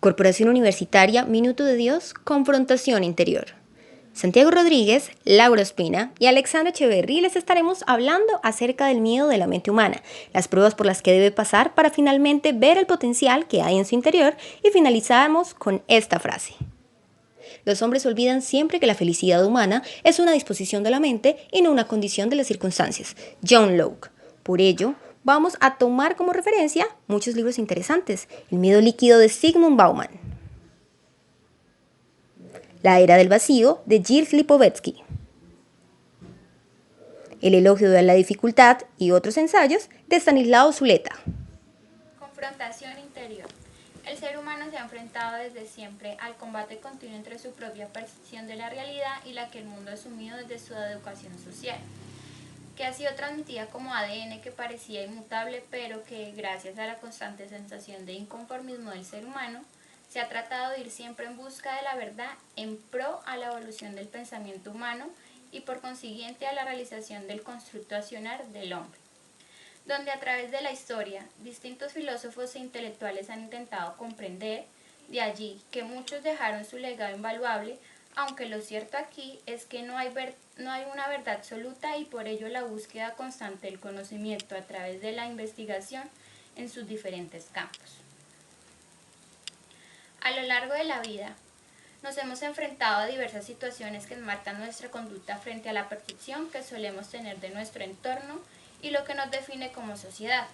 Corporación Universitaria Minuto de Dios, Confrontación Interior. Santiago Rodríguez, Laura Ospina y Alexandra Echeverry les estaremos hablando acerca del miedo de la mente humana, las pruebas por las que debe pasar para finalmente ver el potencial que hay en su interior, y finalizamos con esta frase. Los hombres olvidan siempre que la felicidad humana es una disposición de la mente y no una condición de las circunstancias. John Locke. Por ello, vamos a tomar como referencia muchos libros interesantes. El miedo líquido de Zygmunt Bauman. La era del vacío de Gilles Lipovetsky. El elogio de la dificultad y otros ensayos de Stanislao Zuleta. Confrontación interior. El ser humano se ha enfrentado desde siempre al combate continuo entre su propia percepción de la realidad y la que el mundo ha asumido desde su educación social, que ha sido transmitida como ADN que parecía inmutable, pero que, gracias a la constante sensación de inconformismo del ser humano, se ha tratado de ir siempre en busca de la verdad en pro a la evolución del pensamiento humano y por consiguiente a la realización del constructo accionar del hombre, donde a través de la historia distintos filósofos e intelectuales han intentado comprender, de allí que muchos dejaron su legado invaluable, aunque lo cierto aquí es que no hay una verdad absoluta y por ello la búsqueda constante del conocimiento a través de la investigación en sus diferentes campos. A lo largo de la vida, nos hemos enfrentado a diversas situaciones que enmarcan nuestra conducta frente a la percepción que solemos tener de nuestro entorno y lo que nos define como sociedad.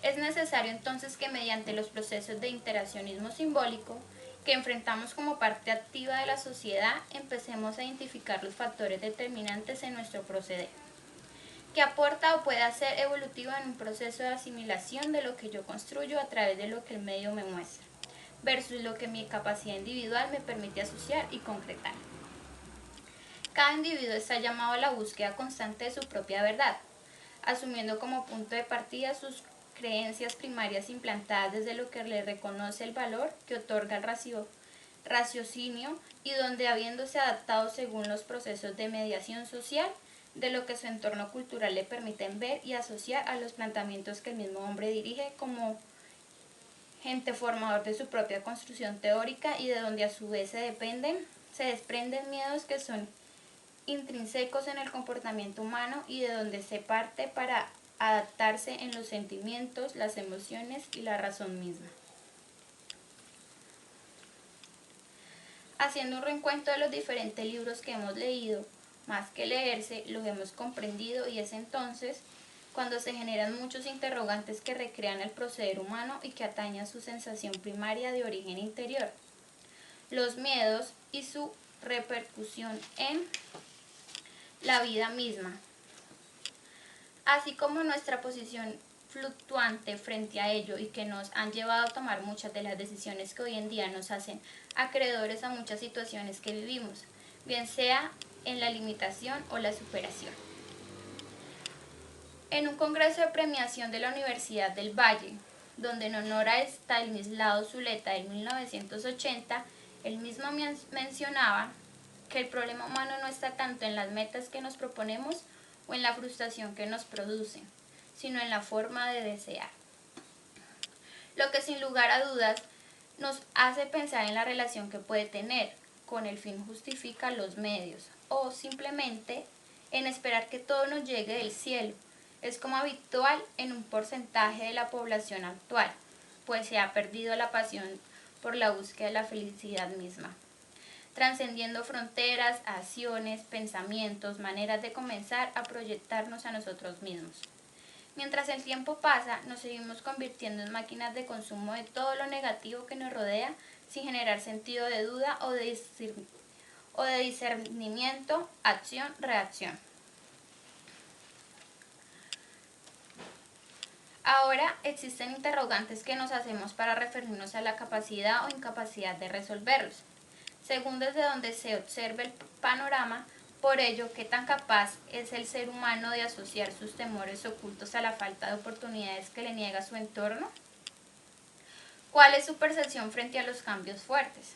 Es necesario entonces que mediante los procesos de interaccionismo simbólico que enfrentamos como parte activa de la sociedad empecemos a identificar los factores determinantes en nuestro proceder, que aporta o puede ser evolutivo en un proceso de asimilación de lo que yo construyo a través de lo que el medio me muestra, versus lo que mi capacidad individual me permite asociar y concretar. Cada individuo está llamado a la búsqueda constante de su propia verdad, asumiendo como punto de partida sus creencias primarias implantadas desde lo que le reconoce el valor que otorga el raciocinio y donde habiéndose adaptado según los procesos de mediación social de lo que su entorno cultural le permiten ver y asociar a los planteamientos que el mismo hombre dirige como ente formador de su propia construcción teórica y de donde a su vez se desprenden miedos que son intrínsecos en el comportamiento humano y de donde se parte para adaptarse en los sentimientos, las emociones y la razón misma. Haciendo un reencuentro de los diferentes libros que hemos leído, más que leerse, los hemos comprendido y es entonces cuando se generan muchos interrogantes que recrean el proceder humano y que atañen a su sensación primaria de origen interior, los miedos y su repercusión en la vida misma, así como nuestra posición fluctuante frente a ello y que nos han llevado a tomar muchas de las decisiones que hoy en día nos hacen acreedores a muchas situaciones que vivimos, bien sea en la limitación o la superación. En un congreso de premiación de la Universidad del Valle, donde en honor a Stanislao Zuleta en 1980, él mismo mencionaba que el problema humano no está tanto en las metas que nos proponemos o en la frustración que nos producen, sino en la forma de desear. Lo que sin lugar a dudas nos hace pensar en la relación que puede tener con el fin justifica los medios, o simplemente en esperar que todo nos llegue del cielo. Es como habitual en un porcentaje de la población actual, pues se ha perdido la pasión por la búsqueda de la felicidad misma, trascendiendo fronteras, acciones, pensamientos, maneras de comenzar a proyectarnos a nosotros mismos. Mientras el tiempo pasa, nos seguimos convirtiendo en máquinas de consumo de todo lo negativo que nos rodea sin generar sentido de duda o de discernimiento, acción, reacción. Ahora existen interrogantes que nos hacemos para referirnos a la capacidad o incapacidad de resolverlos, según desde donde se observe el panorama. Por ello, ¿qué tan capaz es el ser humano de asociar sus temores ocultos a la falta de oportunidades que le niega su entorno? ¿Cuál es su percepción frente a los cambios fuertes?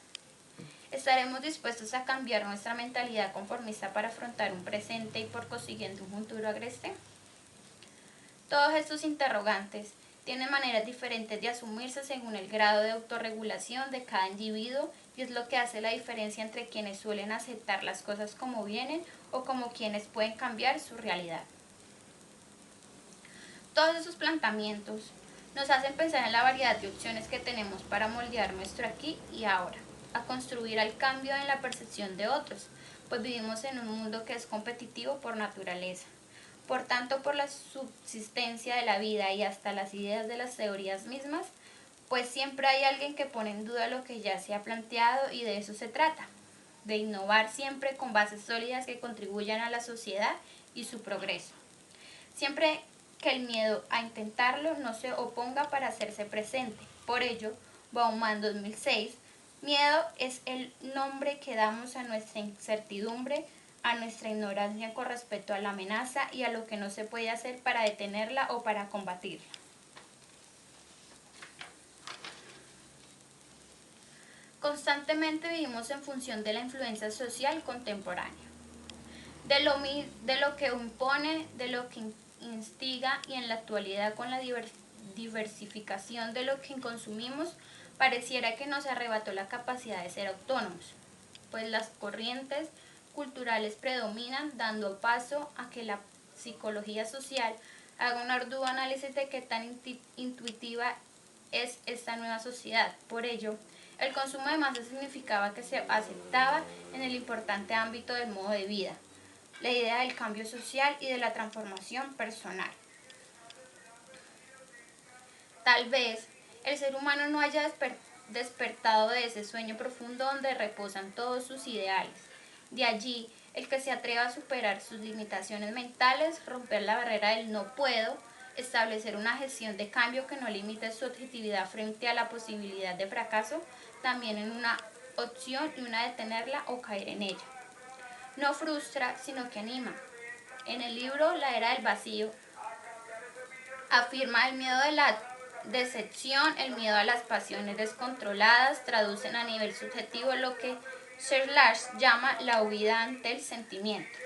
¿Estaremos dispuestos a cambiar nuestra mentalidad conformista para afrontar un presente y por consiguiente un futuro agreste? Todos estos interrogantes tienen maneras diferentes de asumirse según el grado de autorregulación de cada individuo y es lo que hace la diferencia entre quienes suelen aceptar las cosas como vienen o como quienes pueden cambiar su realidad. Todos esos planteamientos nos hacen pensar en la variedad de opciones que tenemos para moldear nuestro aquí y ahora, a construir el cambio en la percepción de otros, pues vivimos en un mundo que es competitivo por naturaleza. Por tanto, por la subsistencia de la vida y hasta las ideas de las teorías mismas, pues siempre hay alguien que pone en duda lo que ya se ha planteado y de eso se trata, de innovar siempre con bases sólidas que contribuyan a la sociedad y su progreso. Siempre que el miedo a intentarlo no se oponga para hacerse presente. Por ello, Bauman 2006, miedo es el nombre que damos a nuestra incertidumbre, a nuestra ignorancia con respecto a la amenaza y a lo que no se puede hacer para detenerla o para combatirla. Constantemente vivimos en función de la influencia social contemporánea, de lo que impone, de lo que instiga y en la actualidad con la diversificación de lo que consumimos, pareciera que nos arrebató la capacidad de ser autónomos, pues las corrientes culturales predominan, dando paso a que la psicología social haga un arduo análisis de qué tan intuitiva es esta nueva sociedad. Por ello, el consumo de masas significaba que se aceptaba en el importante ámbito del modo de vida, la idea del cambio social y de la transformación personal. Tal vez el ser humano no haya despertado de ese sueño profundo donde reposan todos sus ideales. De allí, el que se atreva a superar sus limitaciones mentales, romper la barrera del no puedo, establecer una gestión de cambio que no limite su objetividad frente a la posibilidad de fracaso, también en una opción y una detenerla o caer en ella. No frustra, sino que anima. En el libro La Era del Vacío, afirma el miedo de la decepción, el miedo a las pasiones descontroladas, traducen a nivel subjetivo lo que Serlach llama la huida ante el sentimiento.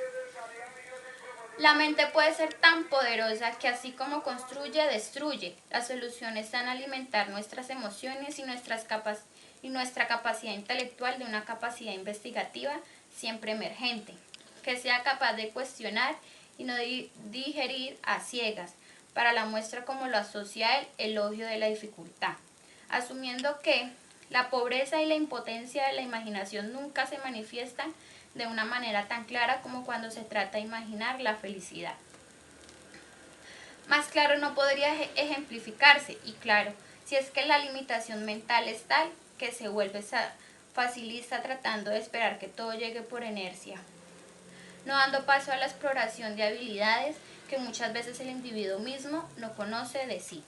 La mente puede ser tan poderosa que así como construye, destruye. La solución está en alimentar nuestras emociones y nuestra capacidad intelectual de una capacidad investigativa siempre emergente, que sea capaz de cuestionar y no digerir a ciegas, para la muestra como lo asocia el elogio de la dificultad, asumiendo que la pobreza y la impotencia de la imaginación nunca se manifiestan de una manera tan clara como cuando se trata de imaginar la felicidad. Más claro no podría ejemplificarse, y claro, si es que la limitación mental es tal que se vuelve facilista tratando de esperar que todo llegue por inercia, no dando paso a la exploración de habilidades que muchas veces el individuo mismo no conoce de sí.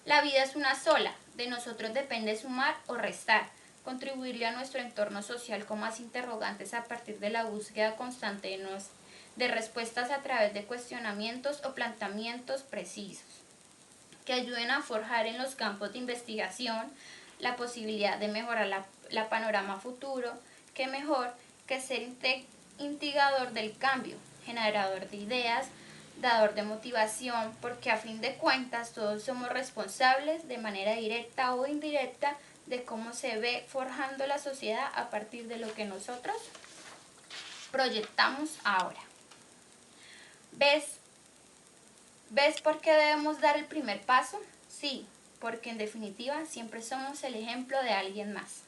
La vida es una sola, de nosotros depende sumar o restar, contribuirle a nuestro entorno social con más interrogantes a partir de la búsqueda constante de respuestas a través de cuestionamientos o planteamientos precisos, que ayuden a forjar en los campos de investigación la posibilidad de mejorar la panorama futuro, que mejor que ser instigador del cambio, generador de ideas, dador de motivación, porque a fin de cuentas todos somos responsables de manera directa o indirecta de cómo se ve forjando la sociedad a partir de lo que nosotros proyectamos ahora. ¿Ves por qué debemos dar el primer paso? Sí, porque en definitiva siempre somos el ejemplo de alguien más.